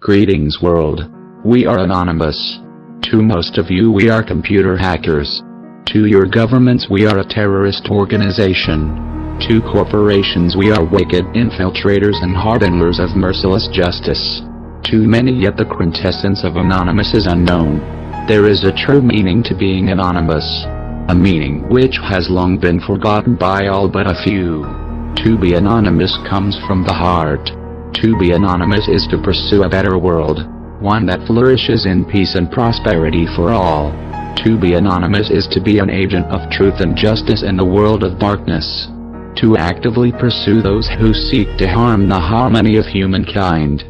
Greetings world. We are anonymous. To most of you we are computer hackers. To your governments we are a terrorist organization. To corporations we are wicked infiltrators and harbingers of merciless justice. To many yet the quintessence of anonymous is unknown. There is a true meaning to being anonymous. A meaning which has long been forgotten by all but a few. To be anonymous comes from the heart. To be anonymous is to pursue a better world, one that flourishes in peace and prosperity for all. To be anonymous is to be an agent of truth and justice in the world of darkness. To actively pursue those who seek to harm the harmony of humankind.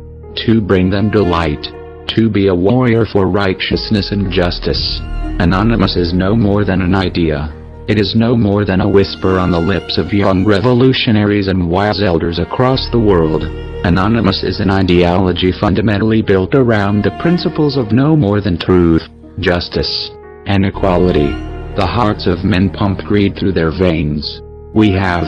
To bring them to light. To be a warrior for righteousness and justice. Anonymous is no more than an idea. It is no more than a whisper on the lips of young revolutionaries and wise elders across the world. Anonymous is an ideology fundamentally built around the principles of no more than truth, justice, and equality. The hearts of men pump greed through their veins. We have,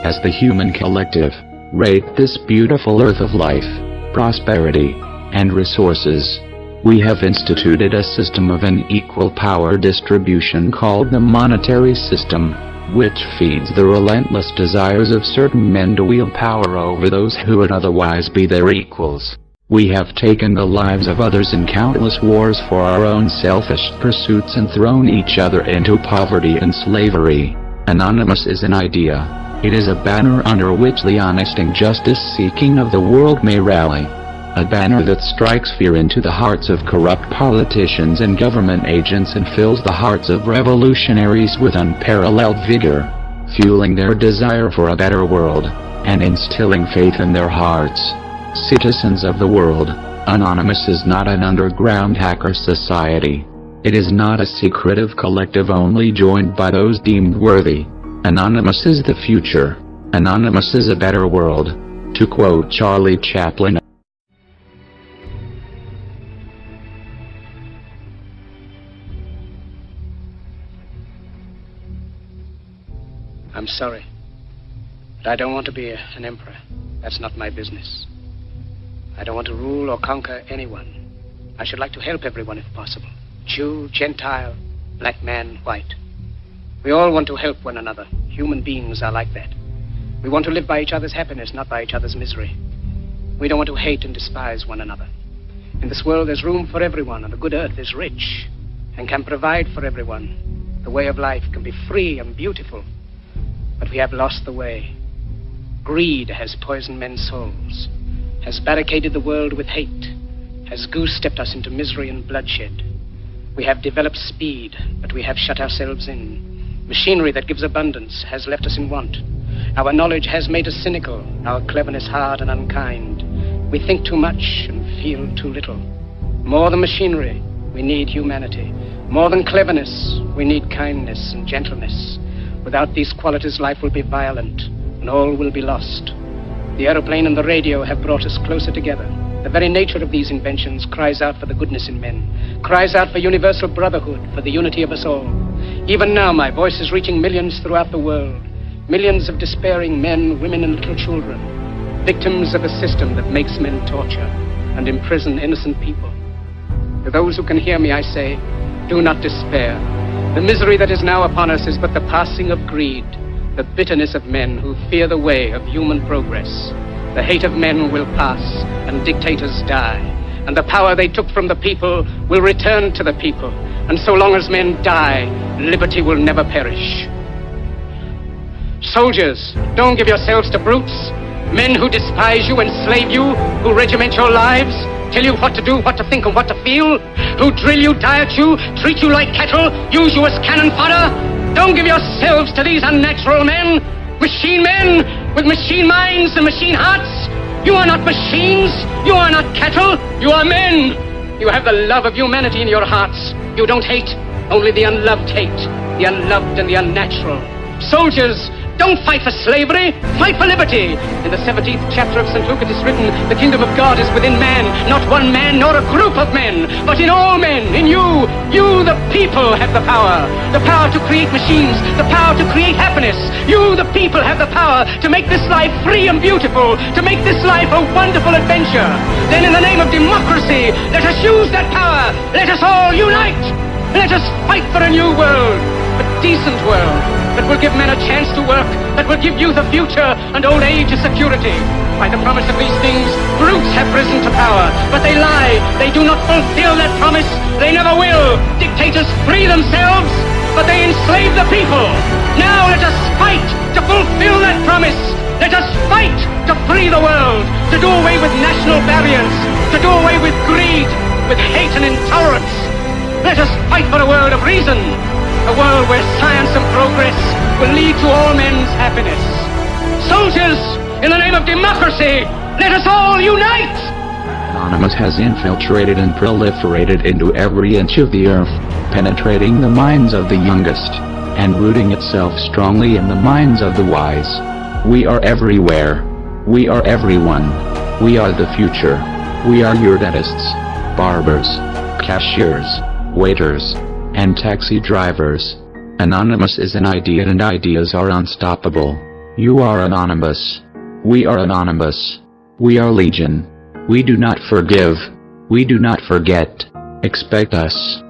as the human collective, raped this beautiful earth of life, prosperity, and resources. We have instituted a system of unequal power distribution called the monetary system, which feeds the relentless desires of certain men to wield power over those who would otherwise be their equals. We have taken the lives of others in countless wars for our own selfish pursuits and thrown each other into poverty and slavery. Anonymous is an idea. It is a banner under which the honest and justice-seeking of the world may rally. A banner that strikes fear into the hearts of corrupt politicians and government agents and fills the hearts of revolutionaries with unparalleled vigor, fueling their desire for a better world, and instilling faith in their hearts. Citizens of the world, Anonymous is not an underground hacker society. It is not a secretive collective only joined by those deemed worthy. Anonymous is the future. Anonymous is a better world. To quote Charlie Chaplin, I'm sorry, but I don't want to be an emperor. That's not my business. I don't want to rule or conquer anyone. I should like to help everyone if possible. Jew, Gentile, black man, white. We all want to help one another. Human beings are like that. We want to live by each other's happiness, not by each other's misery. We don't want to hate and despise one another. In this world there's room for everyone, and the good earth is rich and can provide for everyone. The way of life can be free and beautiful. But we have lost the way. Greed has poisoned men's souls, has barricaded the world with hate, has goose-stepped us into misery and bloodshed. We have developed speed, but we have shut ourselves in. Machinery that gives abundance has left us in want. Our knowledge has made us cynical, our cleverness hard and unkind. We think too much and feel too little. More than machinery, we need humanity. More than cleverness, we need kindness and gentleness. Without these qualities, life will be violent, and all will be lost. The aeroplane and the radio have brought us closer together. The very nature of these inventions cries out for the goodness in men, cries out for universal brotherhood, for the unity of us all. Even now, my voice is reaching millions throughout the world, millions of despairing men, women, and little children, victims of a system that makes men torture and imprison innocent people. To those who can hear me, I say, do not despair. The misery that is now upon us is but the passing of greed, the bitterness of men who fear the way of human progress. The hate of men will pass, and dictators die, and the power they took from the people will return to the people. And so long as men die, liberty will never perish. Soldiers, don't give yourselves to brutes, men who despise you, enslave you, who regiment your lives, tell you what to do, what to think, and what to feel, who drill you, diet you, treat you like cattle, use you as cannon fodder. Don't give yourselves to these unnatural men, machine men with machine minds and machine hearts. You are not machines, you are not cattle, you are men. You have the love of humanity in your hearts. You don't hate, only the unloved hate, the unloved and the unnatural. Soldiers, don't fight for slavery, fight for liberty. In the 17th chapter of St. Luke it is written, the kingdom of God is within man, not one man nor a group of men, but in all men, in you. You, the people, have the power to create machines, the power to create happiness. You, the people, have the power to make this life free and beautiful, to make this life a wonderful adventure. Then in the name of democracy, let us use that power. Let us all unite. Let us fight for a new world, a decent world, that will give men a chance to work, that will give youth a future and old age a security. By the promise of these things, brutes have risen to power, but they lie. They do not fulfill that promise. They never will. Dictators free themselves, but they enslave the people. Now let us fight to fulfill that promise. Let us fight to free the world, to do away with national barriers, to do away with greed, with hate and intolerance. Let us fight for a world of reason, a world where science and progress will lead to all men's happiness. Soldiers, in the name of democracy, let us all unite! Anonymous has infiltrated and proliferated into every inch of the earth, penetrating the minds of the youngest, and rooting itself strongly in the minds of the wise. We are everywhere. We are everyone. We are the future. We are your dentists, barbers, cashiers, waiters, and taxi drivers. Anonymous is an idea, and ideas are unstoppable. You are anonymous. We are anonymous. We are legion. We do not forgive. We do not forget. Expect us.